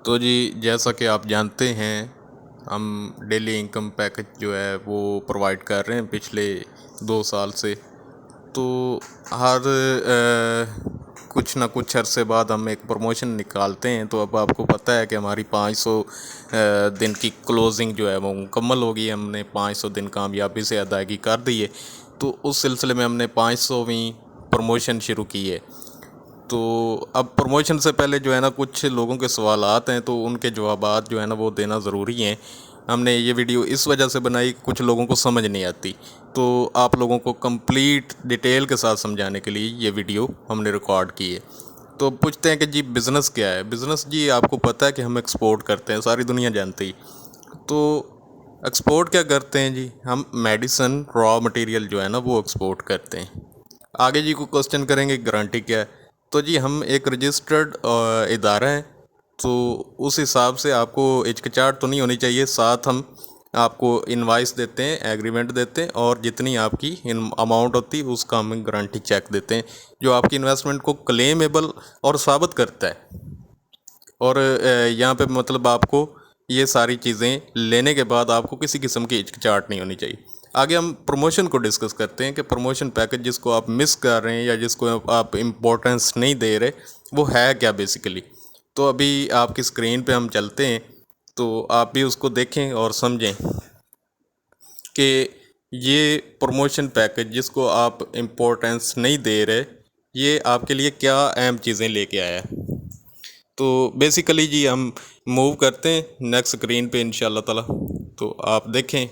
तो जी, जैसा कि आप जानते हैं, हम डेली इनकम पैकेज जो है वो प्रोवाइड कर रहे हैं पिछले 2 साल से। तो हर कुछ ना कुछ अरसे बाद हम एक प्रमोशन निकालते हैं। तो अब आपको पता है कि हमारी 500 दिन की क्लोजिंग जो है वो मुकम्मल होगी। हमने 500 दिन कामयाबी से अदायगी कर दी है। तो उस सिलसिले में हमने 500वीं प्रमोशन शुरू की है। तो अब प्रमोशन से पहले जो है ना, कुछ लोगों के सवालात हैं, तो उनके जवाबात जो है ना वो देना ज़रूरी हैं। हमने ये वीडियो इस वजह से बनाई, कुछ लोगों को समझ नहीं आती, तो आप लोगों को कंप्लीट डिटेल के साथ समझाने के लिए ये वीडियो हमने रिकॉर्ड की है। तो पूछते हैं कि जी बिज़नेस क्या है। बिज़नेस जी, आपको पता है कि हम एक्सपोर्ट करते हैं, सारी दुनिया जानती है। तो एक्सपोर्ट क्या करते हैं जी, हम मेडिसिन रॉ मटेरियल जो है ना वो एक्सपोर्ट करते हैं। आगे जी को क्वेश्चन करेंगे गारंटी क्या है। तो जी, हम एक रजिस्टर्ड इदारा है, तो उस हिसाब से आपको हिचकिचाहट तो नहीं होनी चाहिए। साथ हम आपको इनवाइस देते हैं, एग्रीमेंट देते हैं, और जितनी आपकी अमाउंट होती है उसका हम गारंटी चेक देते हैं, जो आपकी इन्वेस्टमेंट को क्लेमेबल और साबित करता है। और यहाँ पे मतलब आपको ये सारी चीज़ें लेने के बाद आपको किसी किस्म की हिचकिचाहट नहीं होनी चाहिए। आगे हम प्रमोशन को डिस्कस करते हैं कि प्रमोशन पैकेज जिसको आप मिस कर रहे हैं या जिसको आप इम्पोर्टेंस नहीं दे रहे, वो है क्या बेसिकली। तो अभी आपकी स्क्रीन पे हम चलते हैं, तो आप भी उसको देखें और समझें कि ये प्रमोशन पैकेज जिसको आप इम्पोर्टेंस नहीं दे रहे, ये आपके लिए क्या अहम चीज़ें लेके आया है। तो बेसिकली जी, हम मूव करते हैं नेक्स्ट स्क्रीन पे इंशाल्लाह ताला, तो आप देखें।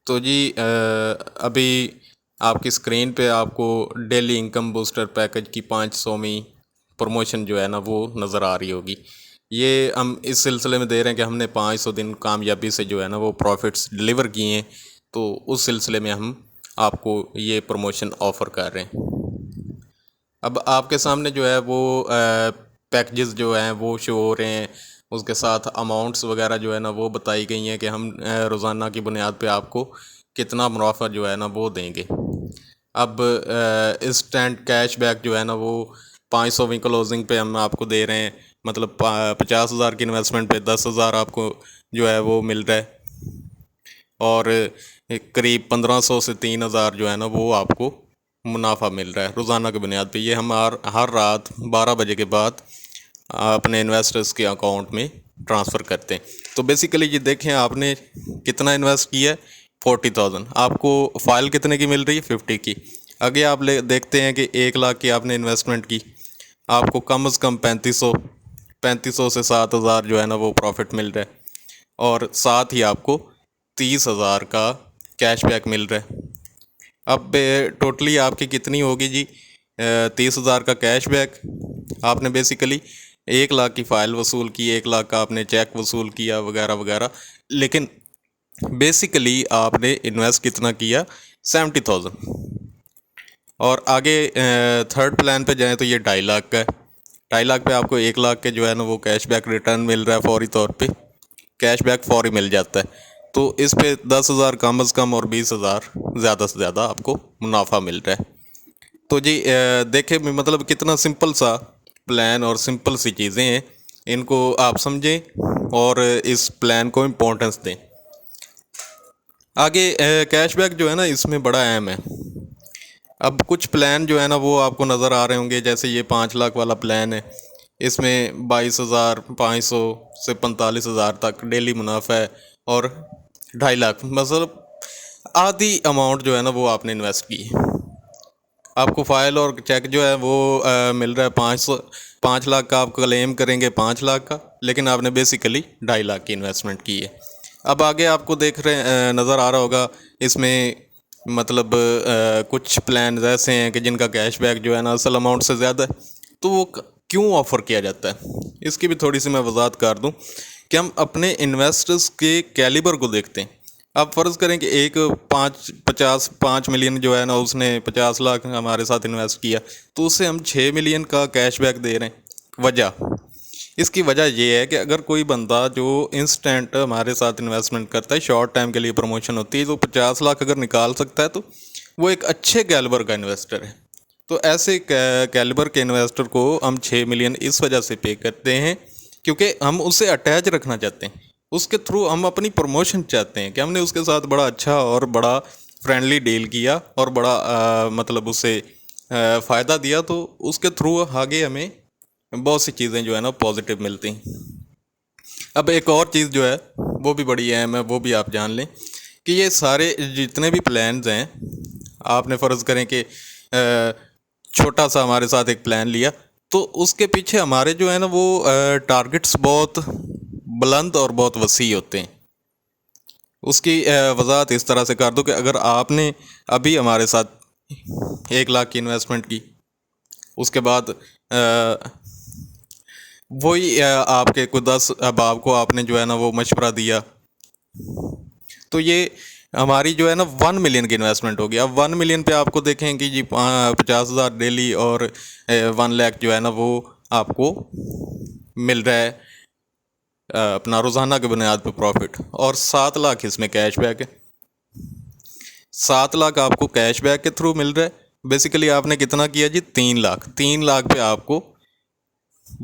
तो जी, अभी आपकी स्क्रीन पे आपको डेली इनकम बूस्टर पैकेज की 500वीं प्रमोशन जो है ना वो नज़र आ रही होगी। ये हम इस सिलसिले में दे रहे हैं कि हमने 500 दिन कामयाबी से जो है ना वो प्रॉफिट्स डिलीवर किए हैं, तो उस सिलसिले में हम आपको ये प्रमोशन ऑफ़र कर रहे हैं। अब आपके सामने जो है वो पैकेजेस जो हैं वो शो हो रहे हैं, उसके साथ अमाउंट्स वगैरह जो है ना वो बताई गई हैं कि हम रोज़ाना की बुनियाद पे आपको कितना मुनाफा जो है ना वो देंगे। अब इंस्टेंट कैशबैक जो है ना वो 500वीं क्लोजिंग पे हम आपको दे रहे हैं, मतलब 50,000 की इन्वेस्टमेंट पे 10,000 आपको जो है वो मिल रहा है, और करीब 1500 से 3,000 जो है ना वो आपको मुनाफा मिल रहा है रोज़ाना की बुनियाद पे। ये हम हर रात 12 बजे के बाद अपने इन्वेस्टर्स के अकाउंट में ट्रांसफ़र करते हैं। तो बेसिकली ये देखें, आपने कितना इन्वेस्ट किया है, 40,000। आपको फ़ाइल कितने की मिल रही है, 50 की। आगे आप देखते हैं कि 1 लाख की आपने इन्वेस्टमेंट की, आपको कम से कम 3500 से 7,000 जो है ना वो प्रॉफिट मिल रहा है, और साथ ही आपको 30,000 का कैशबैक मिल रहा है। अब टोटली आपकी कितनी होगी जी, 30,000 का कैशबैक। आपने बेसिकली 1 लाख की फ़ाइल वसूल की, 1 लाख का आपने चेक वसूल किया वगैरह वगैरह, लेकिन बेसिकली आपने इन्वेस्ट कितना किया, 70,000। और आगे थर्ड प्लान पे जाएँ तो ये 2.5 लाख का है। 2.5 लाख पे आपको 1 लाख के जो है ना वो कैशबैक रिटर्न मिल रहा है, फौरी तौर पे कैशबैक फौरी मिल जाता है। तो इस पे 10,000 कम अज़ कम और 20,000 ज़्यादा से ज़्यादा आपको मुनाफा मिल रहा है। तो जी, देखें मतलब कितना सिंपल सा प्लान और सिंपल सी चीज़ें हैं, इनको आप समझें और इस प्लान को इम्पोर्टेंस दें। आगे कैशबैक जो है ना इसमें बड़ा अहम है। अब कुछ प्लान जो है ना वो आपको नज़र आ रहे होंगे, जैसे ये 5 लाख वाला प्लान है, इसमें 22,500 से 45,000 तक डेली मुनाफा है, और 2.5 लाख मतलब आधी अमाउंट जो है ना वो आपने इन्वेस्ट की है। आपको फ़ाइल और चेक जो है वो मिल रहा है 5 लाख का। आप क्लेम करेंगे 5 लाख का, लेकिन आपने बेसिकली 2.5 लाख की इन्वेस्टमेंट की है। अब आगे आपको देख रहे नज़र आ रहा होगा, इसमें मतलब कुछ प्लान ऐसे हैं कि जिनका कैशबैक जो है ना असल अमाउंट से ज़्यादा है। तो वो क्यों ऑफ़र किया जाता है, इसकी भी थोड़ी सी मैं वजाहत कर दूं कि हम अपने इन्वेस्टर्स के कैलिबर को देखते हैं। आप फ़र्ज़ करें कि एक 5 मिलियन जो है ना उसने 50 लाख हमारे साथ इन्वेस्ट किया, तो उससे हम 6 मिलियन का कैशबैक दे रहे हैं। इसकी वजह ये है कि अगर कोई बंदा जो इंस्टेंट हमारे साथ इन्वेस्टमेंट करता है, शॉर्ट टाइम के लिए प्रमोशन होती है, तो 50 लाख अगर निकाल सकता है तो वो एक अच्छे कैलिबर का इन्वेस्टर है। तो ऐसे कैलिबर के इन्वेस्टर को हम 6 मिलियन इस वजह से पे करते हैं क्योंकि हम उसे अटैच रखना चाहते हैं, उसके थ्रू हम अपनी प्रमोशन चाहते हैं कि हमने उसके साथ बड़ा अच्छा और बड़ा फ्रेंडली डील किया और बड़ा मतलब उसे फ़ायदा दिया, तो उसके थ्रू आगे हमें बहुत सी चीज़ें जो है ना पॉजिटिव मिलती हैं। अब एक और चीज़ जो है वो भी बड़ी अहम है, वो भी आप जान लें कि ये सारे जितने भी प्लान्स हैं, आपने फ़र्ज़ करें कि छोटा सा हमारे साथ एक प्लान लिया, तो उसके पीछे हमारे जो है ना वो टारगेट्स बहुत बुलंद और बहुत वसी होते हैं। उसकी वजाहत इस तरह से कर दूं कि अगर आपने अभी हमारे साथ 1 लाख की इन्वेस्टमेंट की, उसके बाद वही आपके को 10 अब आपको आपने जो है ना वो मशवरा दिया, तो ये हमारी जो है ना 1 मिलियन की इन्वेस्टमेंट होगी। अब 1 मिलियन पे आपको देखें कि जी 50,000 डेली और 1 लाख जो है ना वो आपको मिल रहा है अपना रोज़ाना की बुनियाद पे प्रॉफिट, और 7 लाख इसमें कैश बैक है। 7 लाख आपको कैश बैक के थ्रू मिल रहा है। बेसिकली आपने कितना किया जी, 3 लाख। 3 लाख पे आपको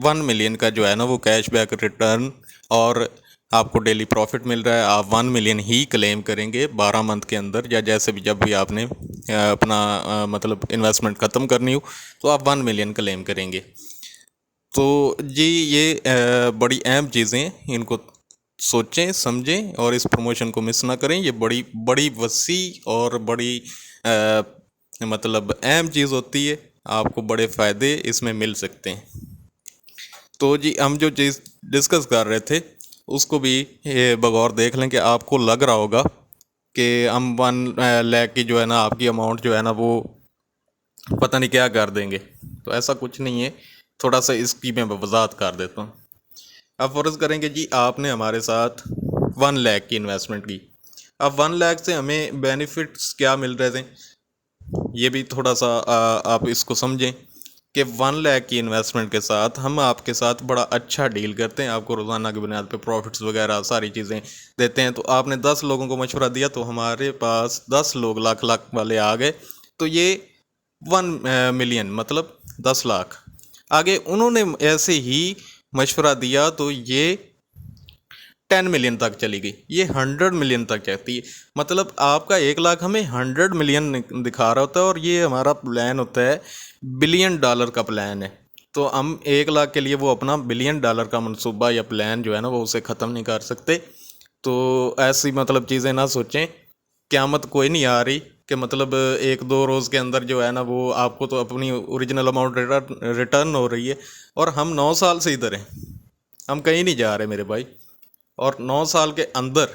1 मिलियन का जो है ना वो कैश बैक रिटर्न और आपको डेली प्रॉफिट मिल रहा है। आप 1 मिलियन ही क्लेम करेंगे 12 मंथ के अंदर, या जैसे भी जब भी आपने अपना मतलब इन्वेस्टमेंट ख़त्म करनी हो तो आप 1 मिलियन क्लेम करेंगे। तो जी ये बड़ी अहम चीज़ें, इनको सोचें समझें और इस प्रमोशन को मिस ना करें। ये बड़ी बड़ी वसी और बड़ी मतलब अहम चीज़ होती है, आपको बड़े फ़ायदे इसमें मिल सकते हैं। तो जी हम जो चीज़ डिस्कस कर रहे थे उसको भी बगौर देख लें कि आपको लग रहा होगा कि हम 1 लाख की जो है ना आपकी अमाउंट जो है ना वो पता नहीं क्या कर देंगे। तो ऐसा कुछ नहीं है, थोड़ा सा इसकी मैं वजाहत कर देता हूँ। अब फ़र्ज़ करेंगे जी आपने हमारे साथ 1 लाख की इन्वेस्टमेंट की। अब 1 लाख से हमें बेनिफिट्स क्या मिल रहे थे, ये भी थोड़ा सा आप इसको समझें कि 1 लाख की इन्वेस्टमेंट के साथ हम आपके साथ बड़ा अच्छा डील करते हैं, आपको रोज़ाना की बुनियाद पे प्रॉफिट्स वगैरह सारी चीज़ें देते हैं। तो आपने 10 लोगों को मशवरा दिया तो हमारे पास 10 लोग लाख लाख वाले आ गए, तो ये 1 मिलियन मतलब 10 लाख। आगे उन्होंने ऐसे ही मशवरा दिया तो ये 10 मिलियन तक चली गई, ये 100 मिलियन तक जाती है। मतलब आपका 1 लाख हमें 100 मिलियन दिखा रहा होता है, और ये हमारा प्लान होता है बिलियन डॉलर का प्लान है। तो हम 1 लाख के लिए वो अपना बिलियन डॉलर का मनसूबा या प्लान जो है ना वो उसे ख़त्म नहीं कर सकते। तो ऐसी मतलब चीज़ें ना सोचें, क़यामत कोई नहीं आ रही कि मतलब 1-2 रोज़ के अंदर जो है ना वो आपको तो अपनी ओरिजिनल अमाउंट रिटर्न हो रही है, और हम 9 साल से इधर हैं, हम कहीं नहीं जा रहे मेरे भाई। और 9 साल के अंदर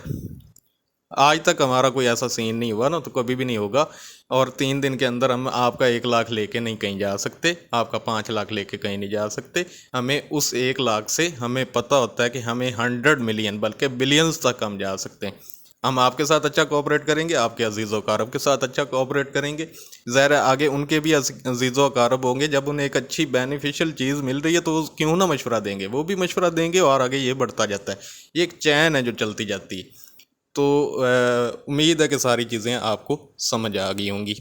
आज तक हमारा कोई ऐसा सीन नहीं हुआ ना, तो कभी भी नहीं होगा। और 3 दिन के अंदर हम आपका 1 लाख लेके नहीं कहीं जा सकते, आपका 5 लाख लेके कहीं नहीं जा सकते। हमें उस 1 लाख से हमें पता होता है कि हमें 100 मिलियन बल्कि बिलियंस तक हम जा सकते हैं। हम आपके साथ अच्छा कोऑपरेट करेंगे, आपके अजीज़ व अकारब के साथ अच्छा कोऑपरेट करेंगे, ज़ाहिर है आगे उनके भी अजीज़ व अकारब होंगे। जब उन्हें एक अच्छी बेनिफिशियल चीज़ मिल रही है तो क्यों ना मशवरा देंगे, वो भी मशवरा देंगे और आगे ये बढ़ता जाता है। ये एक चैन है जो चलती जाती है। तो उम्मीद है कि सारी चीज़ें आपको समझ आ गई होंगी,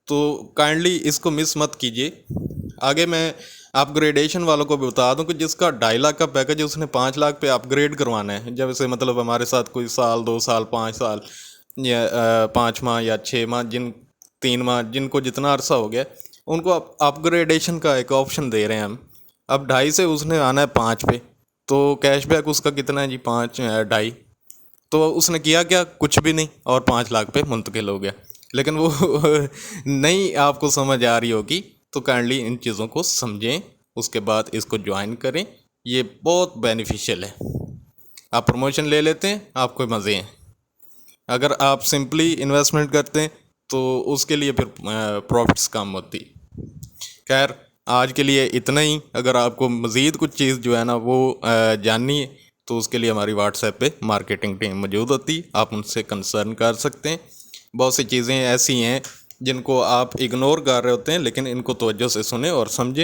तो काइंडली इसको मिस मत कीजिए। आगे मैं अपग्रेडेशन वालों को भी बता दूं कि जिसका 2.5 लाख का पैकेज है उसने 5 लाख पे अपग्रेड करवाना है। जब से मतलब हमारे साथ कोई साल 2 साल 5 साल या 5 माह या 6 माह 3 माह जिनको जितना अरसा हो गया उनको अपग्रेडेशन का एक ऑप्शन दे रहे हैं हम। अब 2.5 से उसने आना है 5 पे, तो कैशबैक उसका कितना है जी 5 2.5। तो उसने किया क्या, कुछ भी नहीं, और 5 लाख पे मुंतकिल हो गया। लेकिन वो नहीं आपको समझ आ रही होगी, तो काइंडली इन चीज़ों को समझें, उसके बाद इसको ज्वाइन करें। ये बहुत बेनिफिशियल है। आप प्रमोशन ले लेते हैं, आपको मज़े हैं। अगर आप सिंपली इन्वेस्टमेंट करते हैं तो उसके लिए फिर प्रॉफिट्स कम होती। खैर आज के लिए इतना ही। अगर आपको मज़ीद कुछ चीज़ जो है ना वो जाननी है तो उसके लिए हमारी व्हाट्सएप पे मार्केटिंग टीम मौजूद होती है, आप उनसे कंसर्न कर सकते हैं। बहुत सी चीज़ें ऐसी हैं जिनको आप इग्नोर कर रहे होते हैं, लेकिन इनको तवज्जो से सुने और समझें।